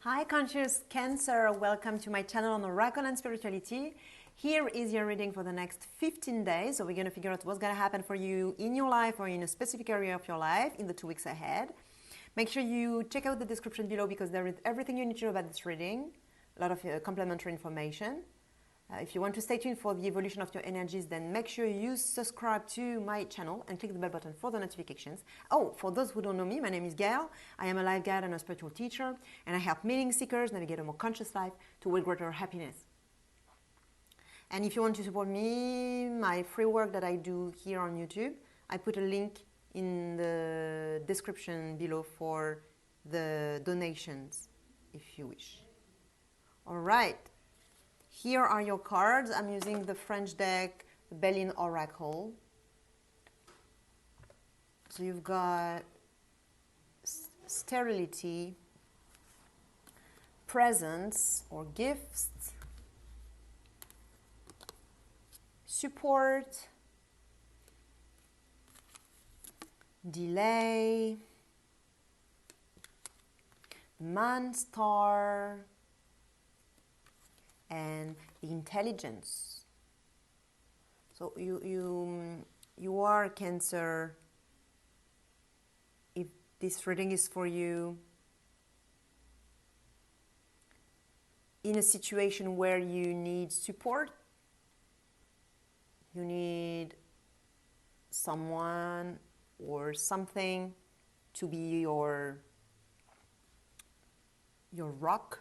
Hi conscious Cancer, welcome to my channel on Oracle and Spirituality. Here is your reading for the next 15 days. So we're going to figure out what's going to happen for you in your life or in a specific area of your life in the 2 weeks ahead. Make sure you check out the description below because there is everything you need to know about this reading. A lot of complementary information. If you want to stay tuned for the evolution of your energies, then make sure you subscribe to my channel and click the bell button for the notifications. Oh, for those who don't know me, my name is Gail. I am a life guide and a spiritual teacher, and I help meaning seekers navigate a more conscious life toward greater happiness. And if you want to support me, my free work that I do here on YouTube, I put a link in the description below for the donations, if you wish. All right. Here are your cards. I'm using the French deck, the Belline Oracle. So you've got sterility, presents or gifts, support, delay, man star, and the intelligence. So you are Cancer. If this reading is for you in a situation where you need support, you need someone or something to be your rock.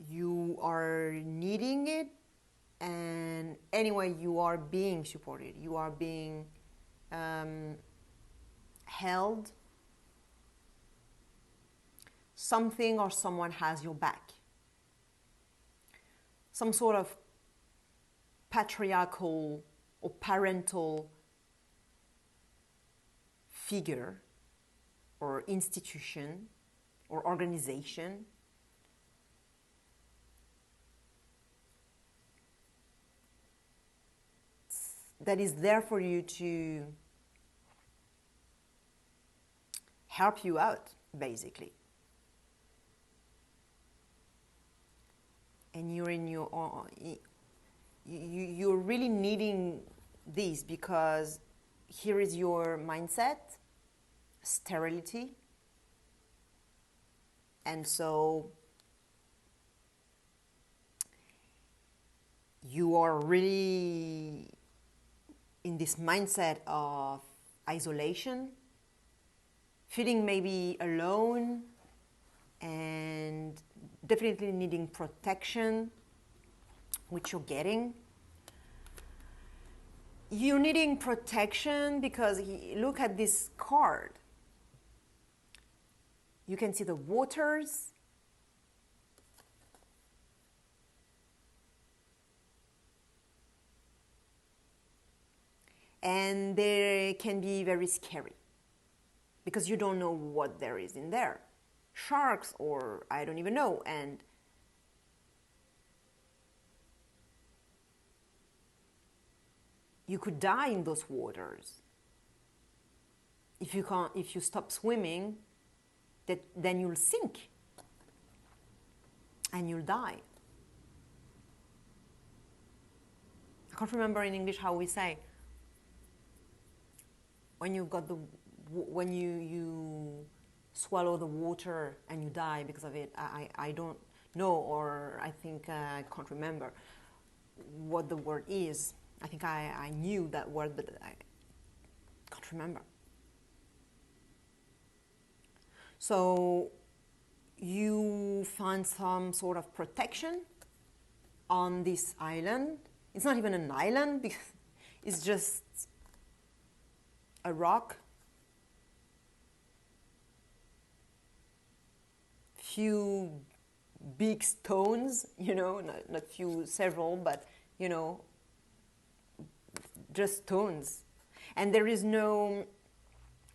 You are needing it, and anyway, you are being supported. You are being held. Something or someone has your back. Some sort of patriarchal or parental figure or institution or organization that is there for you to help you out, basically. And you're in your you're really needing this because here is your mindset, sterility, and so you are really in this mindset of isolation, feeling maybe alone, and definitely needing protection, which you're getting. You're needing protection because look at this card. You can see the waters. And they can be very scary because you don't know what there is in there. Sharks or I don't even know. And you could die in those waters. If you stop swimming, then you'll sink and you'll die. I can't remember in English how we say when you swallow the water and you die because of it. I don't know, or I think I can't remember what the word is. I think I knew that word, but I can't remember. So you find some sort of protection on this island. It's not even an island because it's just a rock, few big stones, not few, several, but just stones. And there is no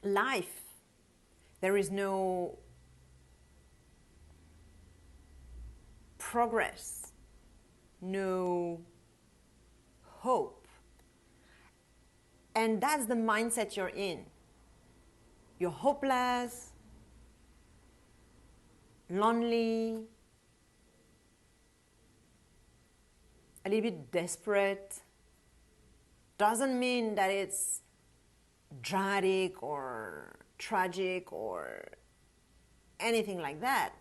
life, there is no progress, no hope. And that's the mindset you're in. you're hopeless, lonely, a little bit desperate, doesn't mean that it's dramatic or tragic or anything like that,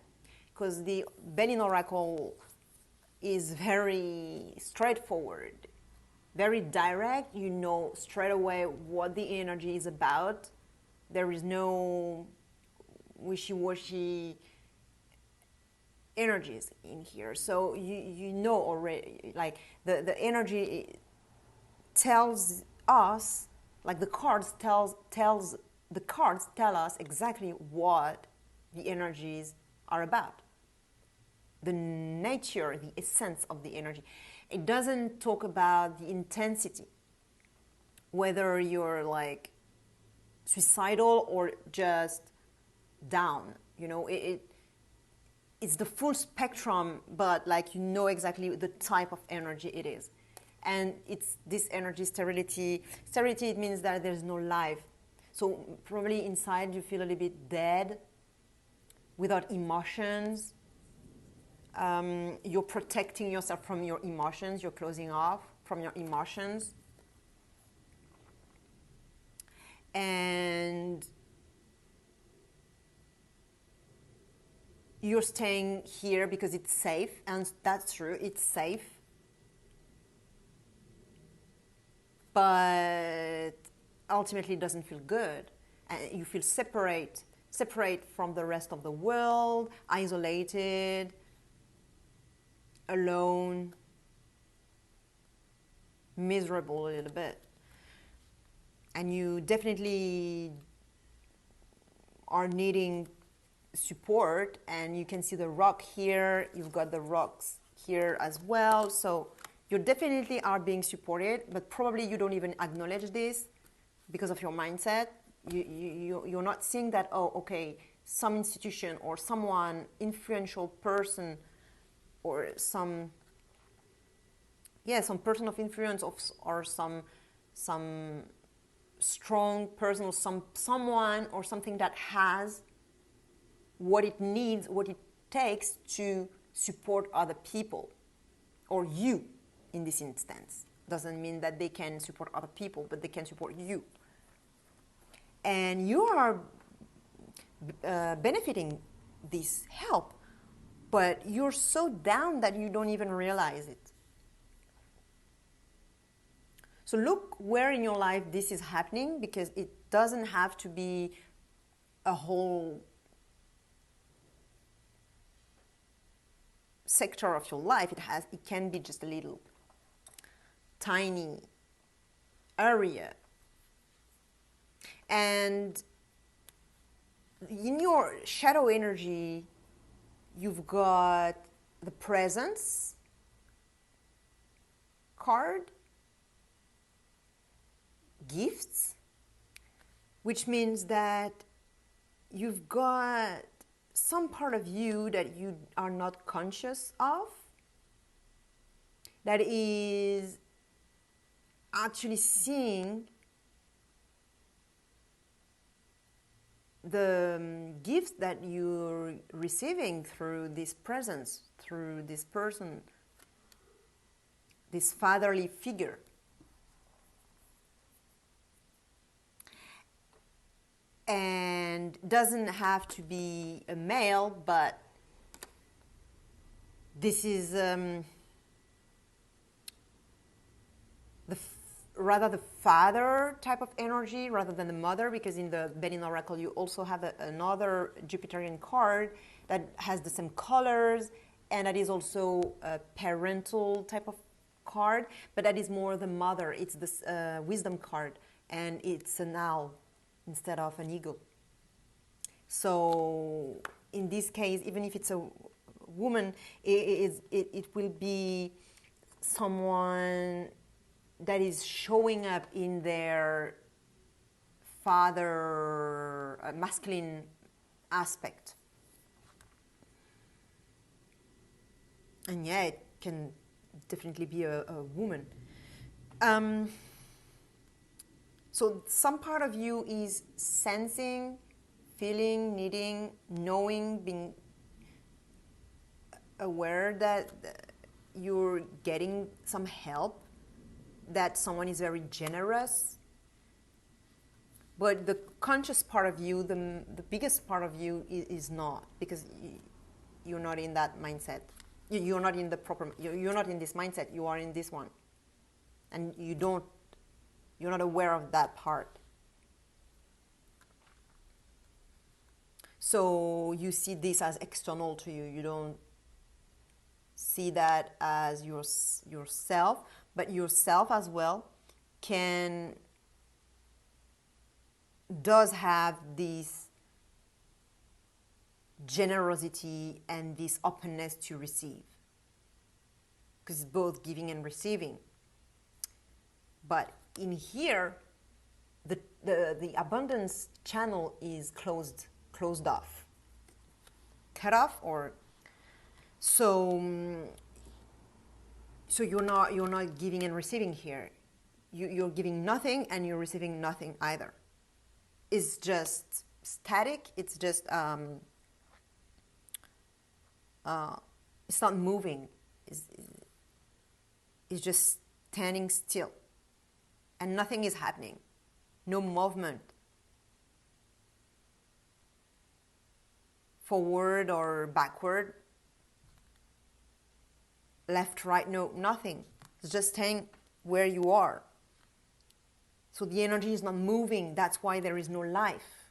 because the Belline oracle is very straightforward, very direct. You know straight away what the energy is about. There is no wishy-washy energies in here. So you know already, like the energy tells us, like the cards tell us exactly what the energies are about. The nature, the essence of the energy. It doesn't talk about the intensity, whether you're like suicidal or just down. You know, it's the full spectrum, but like you know exactly the type of energy it is. And it's this energy, sterility. Sterility, it means that there's no life. So probably inside you feel a little bit dead, without emotions. You're protecting yourself from your emotions. You're closing off from your emotions. And you're staying here because it's safe. And that's true, it's safe. But ultimately it doesn't feel good. And you feel separate from the rest of the world, isolated, alone, miserable a little bit. And you definitely are needing support, and you can see the rock here, you've got the rocks here as well. So you definitely are being supported, but probably you don't even acknowledge this because of your mindset. You're not seeing that, oh, okay, some institution or someone, influential person, or some person of influence or some strong person or someone or something that has what it needs, what it takes to support other people, or you in this instance. Doesn't mean that they can support other people, but they can support you. And you are benefiting this help, but you're so down that you don't even realize it. So look where in your life this is happening, because it doesn't have to be a whole sector of your life. It can be just a little tiny area. And in your shadow energy, you've got the presence card, gifts, which means that you've got some part of you that you are not conscious of, that is actually seeing the gifts that you're receiving through this presence, through this person, this fatherly figure. And doesn't have to be a male, but this is rather the father type of energy rather than the mother, because in the Belline oracle you also have another Jupiterian card that has the same colors, and that is also a parental type of card, but that is more the mother. It's this wisdom card, and it's an owl instead of an eagle. So in this case, even if it's a woman, it will be someone that is showing up in their father, masculine aspect. And yeah, it can definitely be a woman. So some part of you is sensing feeling, needing, knowing, being aware that you're getting some help, that someone is very generous. But the conscious part of you, the biggest part of you is not, because you're not in that mindset. You're not in the proper, you're not in this mindset, you are in this one. And you're not aware of that part. So you see this as external to you. You don't see that as yourself, but yourself as well does have this generosity and this openness to receive, because it's both giving and receiving. But in here, the abundance channel is closed off, cut off, or so you're not giving and receiving here. You're giving nothing and you're receiving nothing either. It's just static. It's just it's not moving. It's just standing still, and nothing is happening. No movement, forward or backward, left, right, no, nothing. It's just staying where you are. So the energy is not moving. That's why there is no life.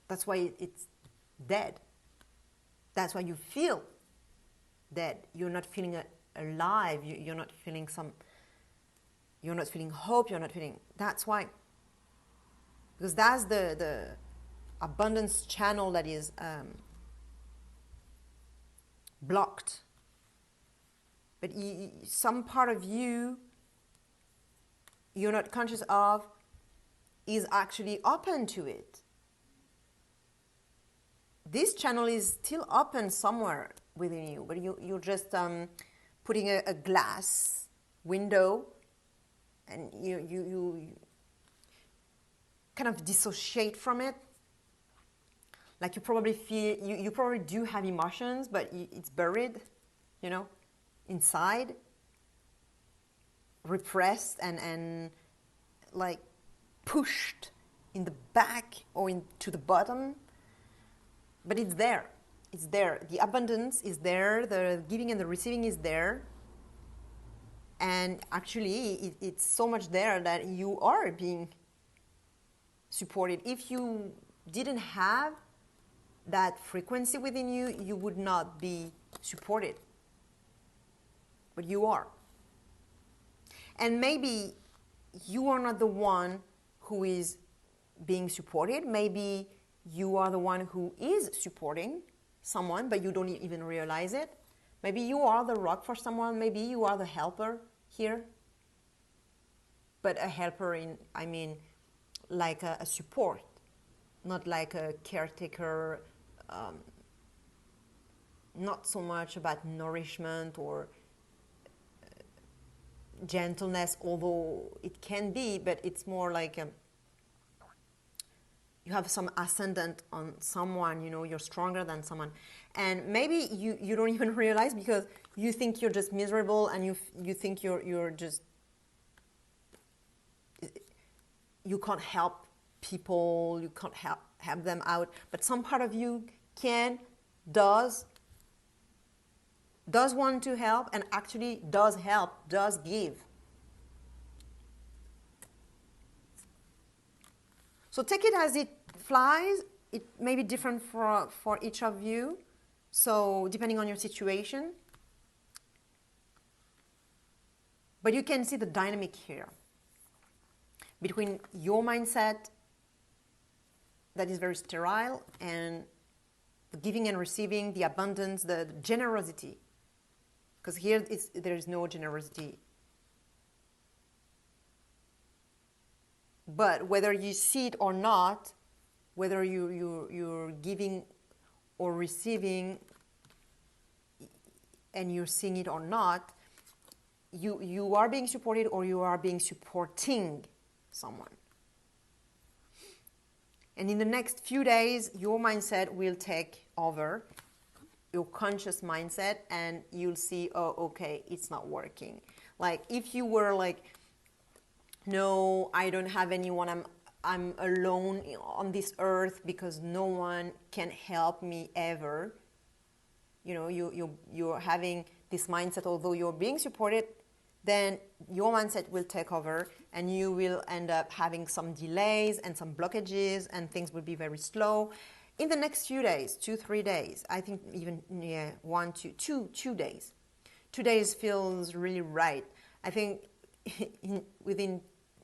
That's why it's dead. That's why you feel dead. You're not feeling alive. You're not feeling you're not feeling hope. You're not feeling, that's why. Because that's the abundance channel that is blocked. But some part of you're not conscious of is actually open to it. This channel is still open somewhere within you, but you're just putting a glass window, and you kind of dissociate from it. Like you probably feel, you probably do have emotions, but it's buried, inside, repressed and like pushed in the back or into the bottom. But it's there. It's there. The abundance is there. The giving and the receiving is there. And actually, it's so much there that you are being supported. If you didn't have that frequency within you, you would not be supported. But you are. And maybe you are not the one who is being supported. Maybe you are the one who is supporting someone, but you don't even realize it. Maybe you are the rock for someone. Maybe you are the helper here. But a helper like a support, not like a caretaker, not so much about nourishment or gentleness, although it can be, but it's more like you have some ascendant on someone, you're stronger than someone. And maybe you don't even realize, because you think you're just miserable, and you think you're just, you can't help people, you can't help them out. But some part of you does want to help, and actually does help, does give. So take it as it flies. It may be different for each of you, so depending on your situation. But you can see the dynamic here between your mindset that is very sterile, and the giving and receiving, the abundance, the generosity. Because here there is no generosity. But whether you see it or not, whether you're giving or receiving, and you're seeing it or not, you are being supported, or you are being supporting someone. And in the next few days, your mindset will take over, your conscious mindset, and you'll see, oh, okay, it's not working. Like if you were like, no, I don't have anyone, I'm alone on this earth because no one can help me ever. You know, you're having this mindset, although you're being supported, then your mindset will take over and you will end up having some delays and some blockages and things will be very slow. In the next few days, 2-3 days, I think even 2 days. 2 days feels really right. I think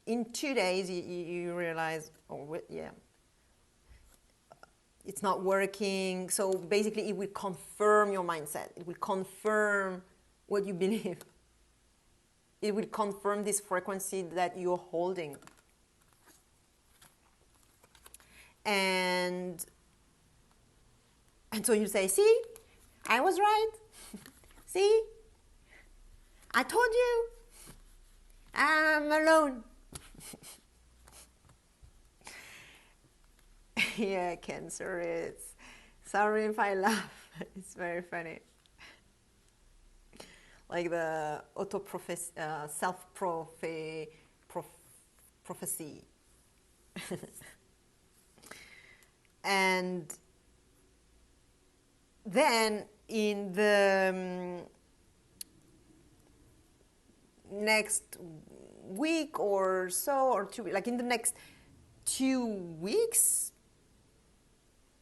in 2 days you realize, oh yeah, it's not working. So basically it will confirm your mindset. It will confirm what you believe. It will confirm this frequency that you're holding. And so you say, see, I was right. See, I told you, I'm alone. Yeah, Cancer, it's, sorry if I laugh, it's very funny. Like the self-prophecy. And then in the next week or so, or 2 weeks, like in the next 2 weeks,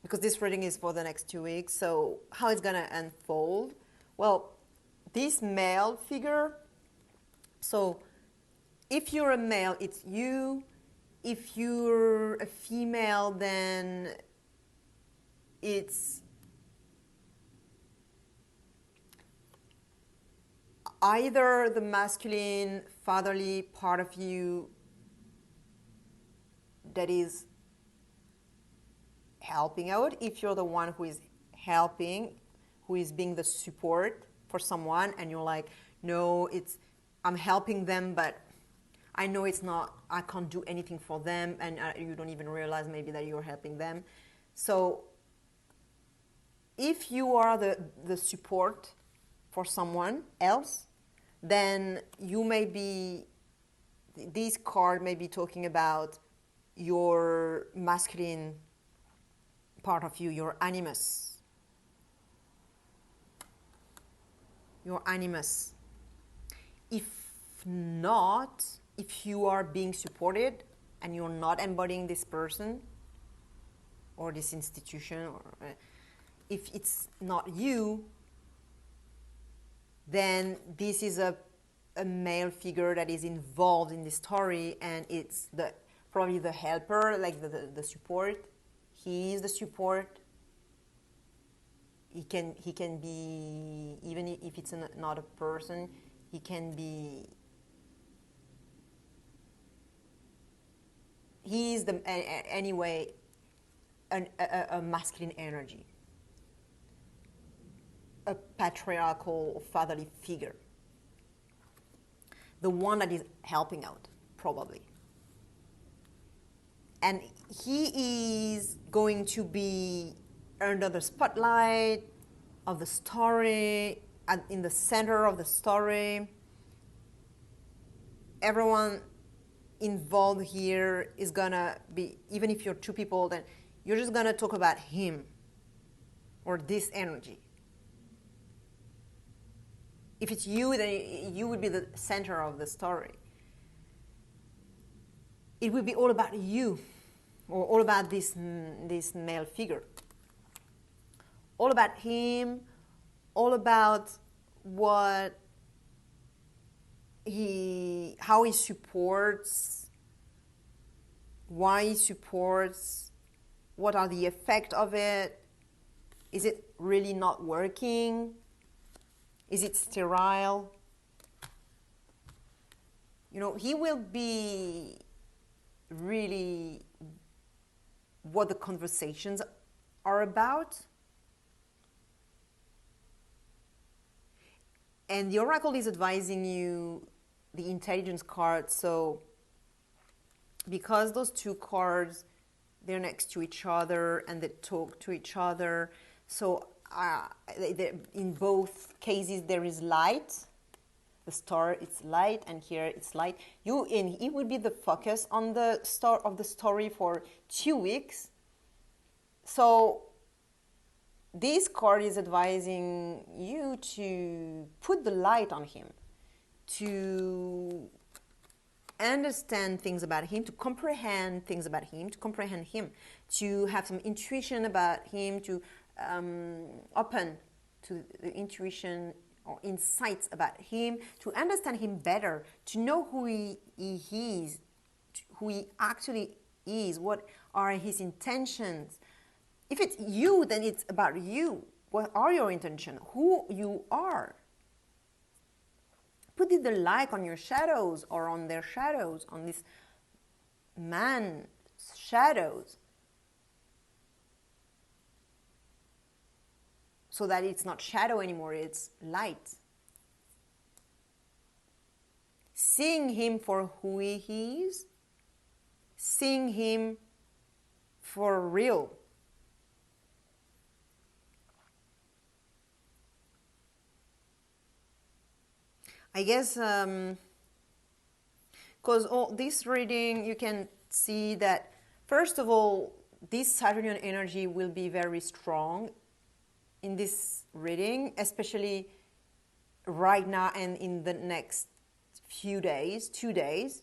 because this reading is for the next 2 weeks, so how it's gonna unfold? Well, this male figure, so if you're a male, it's you. If you're a female, then it's either the masculine, fatherly part of you that is helping out, if you're the one who is helping, who is being the support for someone, and you're like, no, I'm helping them, but I know it's not, I can't do anything for them, and you don't even realize maybe that you're helping them. So if you are the support for someone else, then you may be, this card may be talking about your masculine part of you, your animus. Your animus. If not, if you are being supported and you're not embodying this person or this institution, or if it's not you, then this is a male figure that is involved in the story, and it's probably the helper, like the support. He is the support. He can be, even if it's not a person, he can be, he is anyway a masculine energy, a patriarchal fatherly figure, the one that is helping out, probably. And he is going to be under the spotlight of the story, in the center of the story. Everyone involved here is gonna be, even if you're two people, then you're just gonna talk about him or this energy. If it's you, then you would be the center of the story. It will be all about you, or all about this male figure. All about him, all about how he supports, why he supports, what are the effects of it, is it really not working, is it sterile? You know, he will be really what the conversations are about. And the oracle is advising you, the intelligence card, so because those two cards they're next to each other and they talk to each other. So in both cases there is light. The star, it's light, and here it's light. It will be the focus on the star of the story for 2 weeks. So this card is advising you to put the light on him, to understand things about him, to comprehend things about him, to comprehend him, to have some intuition about him, to open to the intuition or insights about him, to understand him better, to know who he is, who he actually is, what are his intentions. If it's you, then it's about you. What are your intentions? Who you are. Put the light on your shadows or on their shadows, on this man's shadows, so that it's not shadow anymore, it's light. Seeing him for who he is, seeing him for real. I guess because this reading, you can see that, first of all, this Saturnian energy will be very strong in this reading, especially right now and in the next few days, 2 days.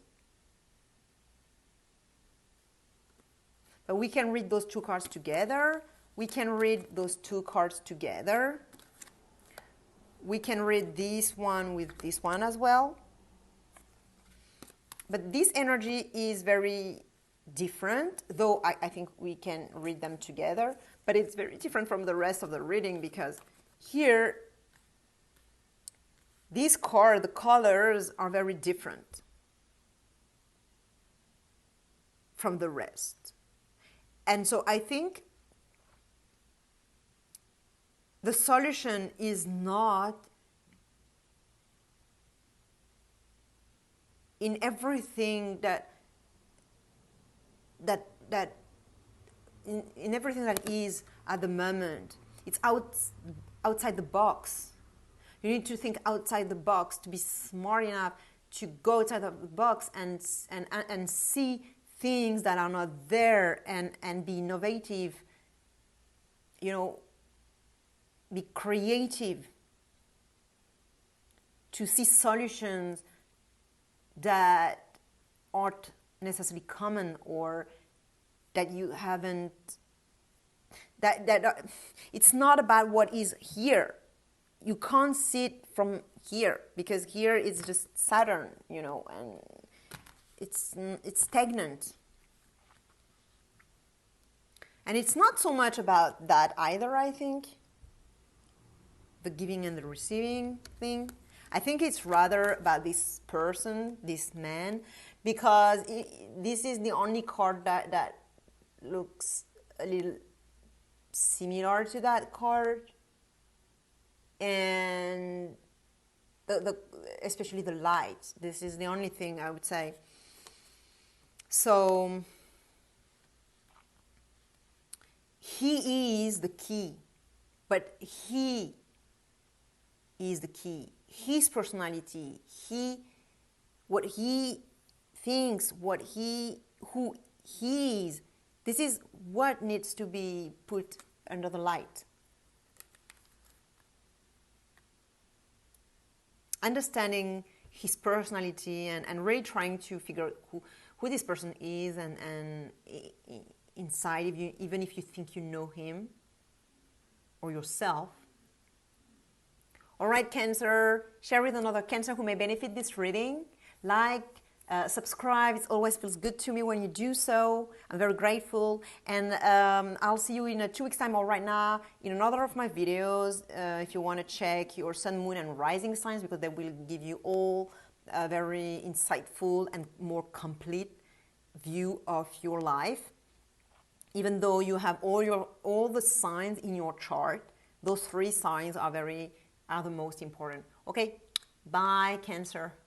But we can read those two cards together. We can read those two cards together. We can read this one with this one as well. But this energy is very different, though I think we can read them together. But it's very different from the rest of the reading, because here, this card, the colors are very different from the rest. And so I think the solution is not in everything in everything that is at the moment. It's outside the box. You need to think outside the box, to be smart enough to go outside of the box and see things that are not there, and be innovative, be creative, to see solutions that aren't necessarily common, or that you haven't, it's not about what is here. You can't see it from here, because here is just Saturn, and it's stagnant. And it's not so much about that either, I think, the giving and the receiving thing. I think it's rather about this person, this man, because this is the only card that looks a little similar to that card, and especially the light. This is the only thing I would say. So he is the key, but he is the key. His personality, what he thinks, who he is, this is what needs to be put under the light. Understanding his personality and really trying to figure out who this person is, and inside of you, even if you think you know him or yourself. All right, Cancer, share with another Cancer who may benefit this reading. Subscribe. It always feels good to me when you do so. I'm very grateful. And I'll see you in 2 weeks' time, or right now, in another of my videos, if you want to check your sun, moon, and rising signs, because they will give you all a very insightful and more complete view of your life. Even though you have all the signs in your chart, those 3 signs are the most important. Okay, bye, Cancer.